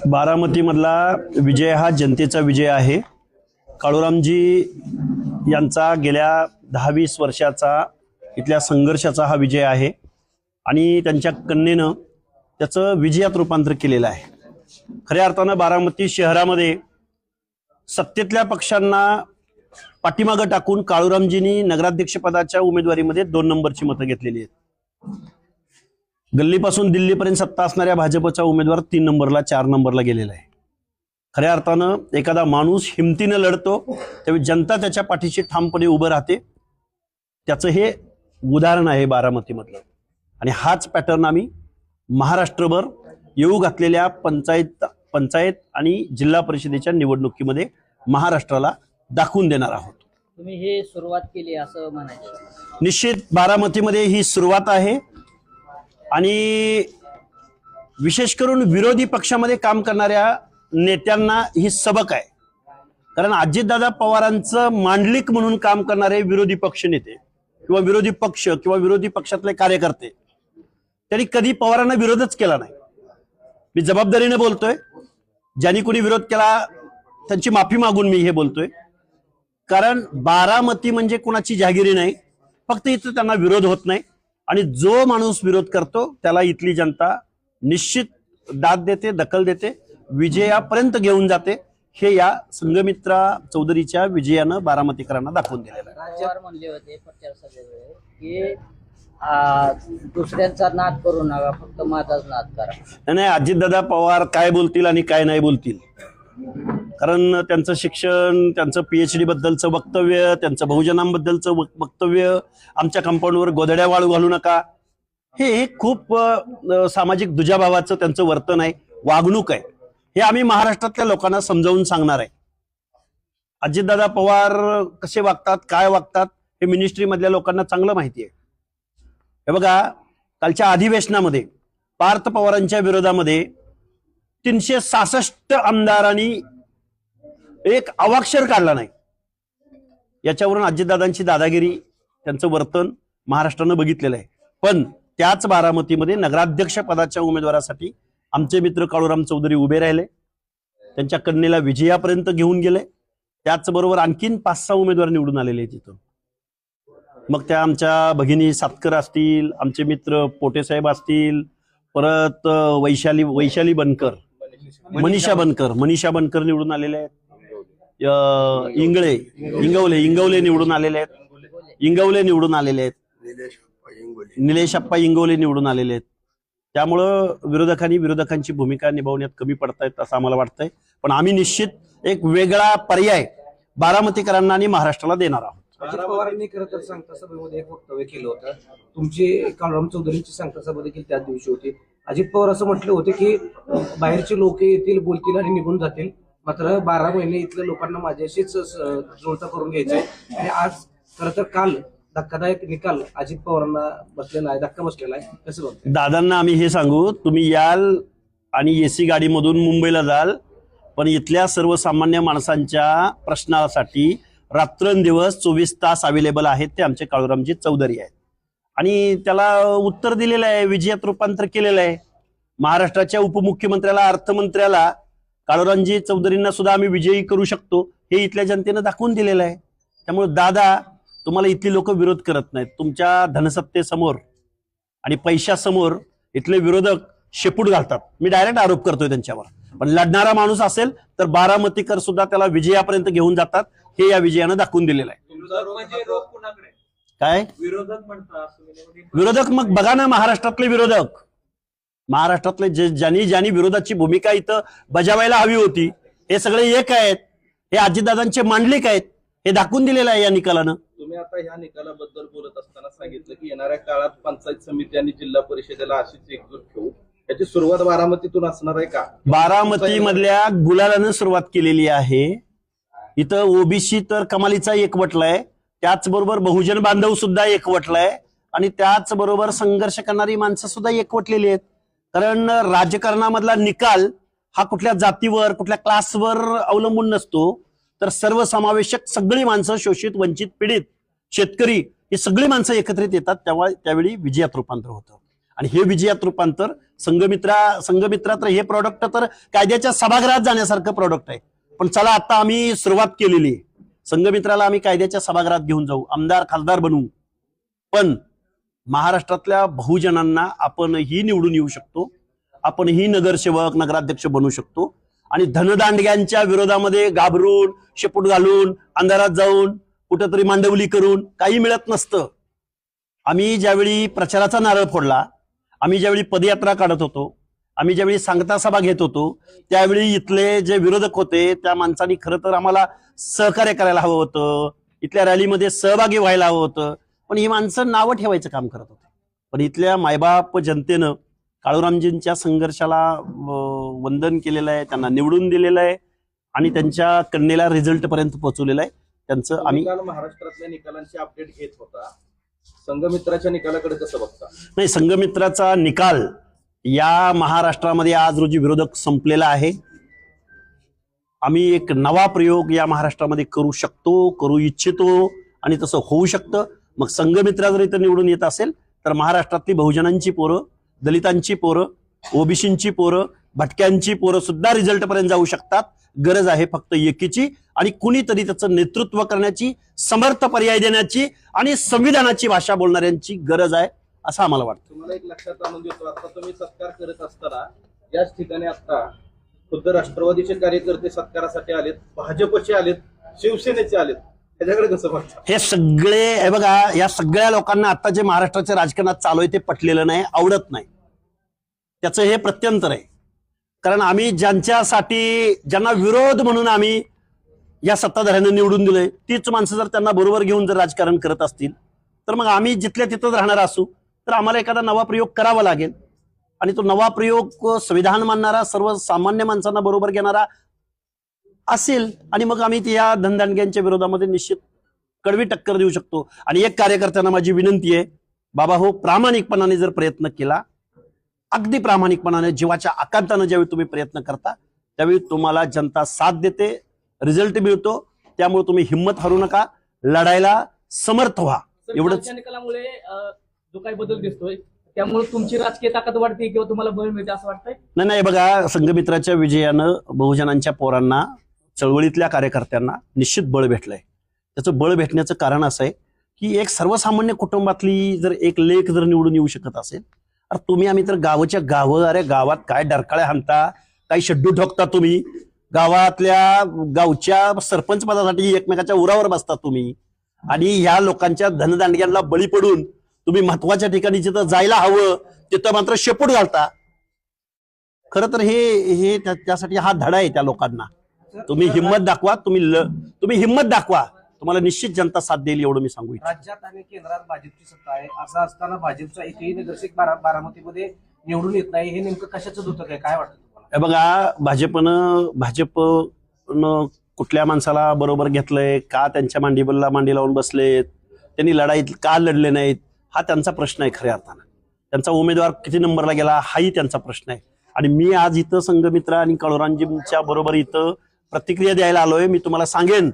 बारामतीमधला विजय हा जनतेचा विजय आहे। काळूरामजी यांचा गेल्या 10-20 वर्षाचा इथल्या संघर्षाचा हा विजय आहे आणि त्यांच्या कन्येनं त्याचं विजयात रूपांतर केलेलं आहे। खऱ्या अर्थानं बारामती शहरामध्ये सत्तेतल्या पक्षांना पाठीमागं टाकून काळूरामजींनी नगराध्यक्षपदाच्या उमेदवारीमध्ये 2 नंबरची मतं घेतलेली आहेत। गल्लीपासून दिल्लीपर्यंत सत्ता असणाऱ्या भाजपचा उमेदवार 3 नंबरला 4 नंबरला गेलेला आहे। खऱ्या अर्थानं एखादा माणूस हिमतीनं लढतो तेव्हा जनता त्याच्या पाठीशी ठामपणे उभं राहते, त्याचं हे उदाहरण आहे बारामतीमधलं। आणि हाच पॅटर्न आम्ही महाराष्ट्रभर येऊ घातलेल्या पंचायत आणि जिल्हा परिषदेच्या निवडणुकीमध्ये महाराष्ट्राला दाखवून देणार आहोत। तुम्ही हे सुरुवात केली असं म्हणायचं? निश्चित बारामतीमध्ये ही सुरुवात आहे आणि विशेष करून विरोधी पक्षामध्ये काम करणाऱ्या नेत्यांना ही सबक आहे। कारण अजितदादा पवारांचं मांडलिक म्हणून काम करणारे विरोधी पक्ष नेते किंवा विरोधी पक्ष किंवा विरोधी पक्षातले कार्यकर्ते त्यांनी कधी पवारांना विरोधच केला नाही। मी जबाबदारीने बोलतोय, ज्यांनी कोणी विरोध केला त्यांची माफी मागून मी हे बोलतोय। कारण बारामती म्हणजे कोणाची जहागिरी नाही, फक्त इथं त्यांना विरोध होत नाही आणि जो माणूस विरोध करतो त्याला इथली जनता निश्चित दाद देते, दखल देते, विजयापर्यंत घेऊन जाते। हे या संघमित्रा चौधरीच्या विजयानं बारामतीकरांना दाखवून दिलेलं आहे। पवार म्हणले होते प्रचार सभेमध्ये की दुसऱ्यांचा नाद करू नका, फक्त माझाच नाद करा। नाही, अजितदादा पवार काय बोलतील आणि काय नाही बोलतील, कारण त्यांचं शिक्षण, त्यांचं PhD बद्दलचं वक्तव्य, त्यांचं बहुजनांबद्दलचं वक्तव्य, आमच्या कंपाऊंडवर गोधड्या वाळू घालू नका, हे खूप सामाजिक दुजाभावाचं त्यांचं वर्तन आहे, वागणूक आहे। हे आम्ही महाराष्ट्रातल्या लोकांना समजावून सांगणार आहे। अजितदादा पवार कसे वागतात, काय वागतात हे मिनिस्ट्री मधल्या लोकांना चांगलं माहिती आहे। हे बघा, कालच्या अधिवेशनामध्ये पार्थ पवारांच्या विरोधामध्ये 366 आमदारांनी एक अवाक्षर काढला नाही। याच्यावरून अजितदादांची दादागिरी, त्यांचं वर्तन महाराष्ट्रानं बघितलेलं आहे। पण त्याच बारामतीमध्ये नगराध्यक्ष पदाच्या उमेदवारासाठी आमचे मित्र काळूराम चौधरी उभे राहिले, त्यांच्या कन्येला विजयापर्यंत घेऊन गेले। त्याचबरोबर आणखीन 5-6 उमेदवार निवडून आलेले आहेत तिथं। मग त्या आमच्या भगिनी सातकर असतील, आमचे मित्र पोटेसाहेब असतील, परत वैशाली बनकर, मनीषा बनकर निवडून आलेले आहेत। इंगवले निवडून आलेले आहेत। निलेशप्पा इंगवले निवडून आलेले आहेत। त्यामुळं विरोधकांची भूमिका निभावण्यात कमी पडतायत असं आम्हाला वाटतंय। पण आम्ही निश्चित एक वेगळा पर्याय बारामतीकरांना आणि महाराष्ट्राला देणार आहोत। अजित पवारांनी खरं तर सांगता सभेमध्ये एक वक्तव्य केलं होतं, तुमची काळूराम चौधरींची सांगता सभा देखील त्याच दिवशी होती। अजित पवार असं म्हटलं होते की बाहेरचे लोक येतील, बोलतील आणि निघून जातील, मात्र 12 महिने इथल्या लोकांना माझ्याशीच जुळता करून घ्यायचंय। आणि आज खरं तर काल धक्कादायक निकाल अजित पवारांना बसलेला आहे, धक्का बसलेला आहे, कसं बघताय? दादांना आम्ही हे सांगू, तुम्ही याल आणि AC गाडीमधून मुंबईला जाल, पण इथल्या सर्वसामान्य माणसांच्या प्रश्नासाठी रात्रंदिवस 24 तास अवेलेबल आहेत ते आमचे काळूरामजी चौधरी आहेत आणि त्याला उत्तर दिलेलं आहे, विजयात रूपांतर केलेलं आहे। महाराष्ट्राच्या उपमुख्यमंत्र्याला, अर्थमंत्र्याला, काळूरामजी चौधरींना सुद्धा आम्ही विजयी करू शकतो हे इथल्या जनतेनं दाखवून दिलेलं आहे। त्यामुळे दादा, तुम्हाला इथली लोक विरोध करत नाहीत, तुमच्या धनसत्तेसमोर आणि पैशासमोर इथले विरोधक शेपूट घालतात। मी डायरेक्ट आरोप करतोय त्यांच्यावर। पण लढणारा माणूस असेल तर बारामतीकर सुद्धा त्याला विजयापर्यंत घेऊन जातात, हे या विजयानं दाखवून दिलेलं आहे। काय विरोधक? मग बघा ना, महाराष्ट्रातले ज्यांनी विरोधाची भूमिका इथं बजावायला हवी होती, हे सगळे एक आहेत, हे अजितदादांचे मांडलिक आहेत, हे दाखवून दिलेलं आहे या निकालानं। तुम्ही आता ह्या निकालाबद्दल बोलत असताना सांगितलं की येणाऱ्या काळात पंचायत समिती आणि जिल्हा परिषदेला अशीच एकजूट ठेवू, याची सुरुवात बारामतीतून असणार आहे का? बारामती मधल्या गुलालानं सुरुवात केलेली आहे। इथं OBC तर कमालीचा एकवटलाय, त्याचबरोबर बहुजन बांधव सुद्धा एकवटलाय आणि त्याचबरोबर संघर्ष करणारी माणसं सुद्धा एकवटलेली आहेत। कारण राजकारणामधला निकाल हा कुठल्या जातीवर, कुठल्या क्लासवर अवलंबून नसतो, तर सर्वसमावेशक सगळी माणसं, शोषित, वंचित, पीडित, शेतकरी, ही सगळी माणसं एकत्रित येतात, त्यावेळी विजयात रूपांतर होतं। आणि हे विजयात रूपांतर संघमित्रा तर हे प्रॉडक्ट तर कायद्याच्या सभागृहात जाण्यासारखं प्रॉडक्ट आहे. पण चला आता आम्ही सुरुवात केलेली आहे. संघमित्राला आम्ही कायद्याच्या सभागृहात घेऊन जाऊ, आमदार खासदार बनवू, पण महाराष्ट्रातल्या बहुजनांना आपणही निवडून येऊ शकतो, आपणही नगरसेवक नगराध्यक्ष बनू शकतो. आणि धनदांडग्यांच्या विरोधामध्ये घाबरून शेपूट घालून अंधारात जाऊन कुठेतरी मांडवली करून काही मिळत नसतं. आम्ही ज्यावेळी प्रचाराचा नारळ फोडला, आम्ही ज्यावेळी पदयात्रा काढत होतो, आम्ही ज्यावेळी सांगता सभा घेत होतो, त्यावेळी इथले जे विरोधक होते त्या माणसांनी खरं तर आम्हाला सहकार्य करायला हवं होतं, इथल्या रॅलीमध्ये सहभागी व्हायला हवं होतं. पण ही माणसं नावं ठेवायचं काम करत होते. पण इथल्या मायबाप जनतेनं काळूरामजींच्या संघर्षाला वंदन केलेलं आहे, त्यांना निवडून दिलेलं आहे आणि त्यांच्या कन्येला रिझल्ट पर्यंत पोहोचवलेलं आहे. त्यांचं आम्ही काल महाराष्ट्रातल्या निकालांची अपडेट घेत होता, संघमित्राच्या निकालाकडे कसं बघता? नाही, संघमित्राचा निकाल या महाराष्ट्रामध्ये आज रोजी विरोधक संपलेला आहे. आम्ही एक नवा प्रयोग या महाराष्ट्रामध्ये करू शकतो, करू इच्छितो आणि तसं होऊ शकतं. मग संघमित्रा जर इथं निवडून येत असेल तर महाराष्ट्रातली बहुजनांची पोरं, दलितांची पोरं, ओबीसींची पोरं, भटक्यांची पोरं सुद्धा रिझल्ट पर्यंत जाऊ शकतात. गरज आहे फक्त एकीची आणि कुणीतरी त्याचं नेतृत्व करण्याची, समर्थ पर्याय देण्याची आणि संविधानाची भाषा बोलणाऱ्यांची गरज आहे असं आम्हाला वाटतं. तुम्हाला एक लक्षात आणून देतो, आता तुम्ही सत्कार करत असताना याच ठिकाणी आता खुद्द राष्ट्रवादीचे कार्यकर्ते सत्कारासाठी आलेत, भाजपचे आलेत, शिवसेनेचे आलेत. त्याच्याकडे कसं बघता? हे सगळे हे बघा, या सगळ्या लोकांना आता जे महाराष्ट्राच्या राजकारणात चालू आहे ते पटलेलं नाही, आवडत नाही. त्याचं हे प्रत्यंतर आहे. कारण आम्ही ज्यांच्यासाठी, ज्यांना विरोध म्हणून आम्ही या सत्ताधाऱ्यांना निवडून दिलंय, तीच माणसं जर त्यांना बरोबर घेऊन जर राजकारण करत असतील तर मग आम्ही जिथल्या तिथंच राहणार असू तर आम्हाला एखादा नवा प्रयोग करावा लागेल. आणि तो नवा प्रयोग संविधान मानणारा, सर्वसामान्य माणसांना बरोबर घेणारा असेल आणि मग आम्ही या धनदांडग्यांच्या विरोधामध्ये निश्चित कडवी टक्कर देऊ शकतो. आणि एक कार्यकर्त्यांना माझी विनंती आहे, बाबा हो, प्रामाणिकपणाने जर प्रयत्न केला, अगदी प्रामाणिकपणाने जीवाच्या आकांतानं ज्यावेळी तुम्ही प्रयत्न करता त्यावेळी तुम्हाला जनता साथ देते, रिझल्ट मिळतो. त्यामुळे तुम्ही हिंमत हरू नका, लढायला समर्थ व्हा. एवढंच. निकालामुळे जो काही बदल दिसतोय त्यामुळे तुमची राजकीय ताकद वाढते किंवा तुम्हाला बळ मिळते असं वाटतंय? नाही बघा, संघमित्राच्या विजयानं बहुजनांच्या पोरांना, चळवळीतल्या कार्यकर्त्यांना निश्चित बळ भेटलंय. त्याचं बळ भेटण्याचं कारण असं आहे की एक सर्वसामान्य कुटुंबातली जर एक लेक जर निवडून येऊ शकत असेल, अरे तुम्ही आम्ही तर गावाच्या गावं, अरे गावात काय डरकाळ्या हाणता, काही शड्डू ठोकता तुम्ही, गावच्या सरपंच पदासाठी एकमेकाच्या उरावर बसता तुम्ही आणि ह्या लोकांच्या धनदांडग्यांना बळी पडून तुम्ही महत्वाच्या ठिकाणी जिथं जायला हवं तिथं मात्र शेपूट घालता. खरं तर हे त्यासाठी हा धडा आहे त्या लोकांना. तुम्ही हिंमत दाखवा, तुम्ही हिंमत दाखवा, तुम्हाला निश्चित जनता साथ देईल एवढं मी सांगू इच्छितो. राज्यात आणि केंद्रात भाजपची सत्ता आहे, असं असताना भाजपचा एकही नगरसेवक बारामतीमध्ये निवडून येत नाही. हे नेमकं कशाचं धोतक आहे, काय वाटतं तुम्हाला? हे बघा, भाजपनं कुठल्या माणसाला बरोबर घेतलंय का, त्यांच्या मांडी लावून बसलेत, त्यांनी लढाईत का लढले नाहीत, हा त्यांचा प्रश्न आहे. खऱ्या अर्थानं त्यांचा उमेदवार किती नंबरला गेला हाही त्यांचा प्रश्न आहे. आणि मी आज इथं संघमित्रा आणि काळूरामजींच्या बरोबर इथं प्रतिक्रिया द्यायला आलोय. मी तुम्हाला सांगेन,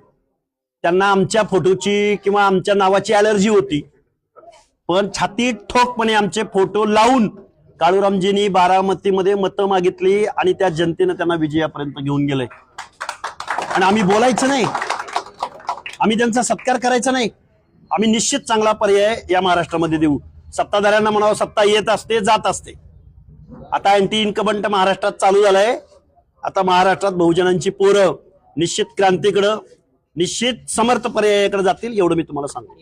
त्यांना आमच्या फोटोची किंवा आमच्या नावाची अलर्जी होती, पण छाती ठोकपणे आमचे फोटो लावून काळूरामजींनी बारामतीमध्ये मतं मागितली आणि त्या जनतेनं त्यांना विजयापर्यंत घेऊन गेलंय. आणि आम्ही बोलायचं नाही, आम्ही त्यांचा सत्कार करायचा नाही, आम्ही निश्चित चांगला पर्याय या महाराष्ट्रामध्ये देऊ. सत्ताधाऱ्यांना म्हणावं, सत्ता येत असते जात असते. आता अँटी इन्कमंट महाराष्ट्रात चालू झालंय. आता महाराष्ट्रात बहुजनांची पोरं निश्चित क्रांतीकडं, निश्चित समर्थ पर्यायाकडे जातील एवढं मी तुम्हाला सांगतो.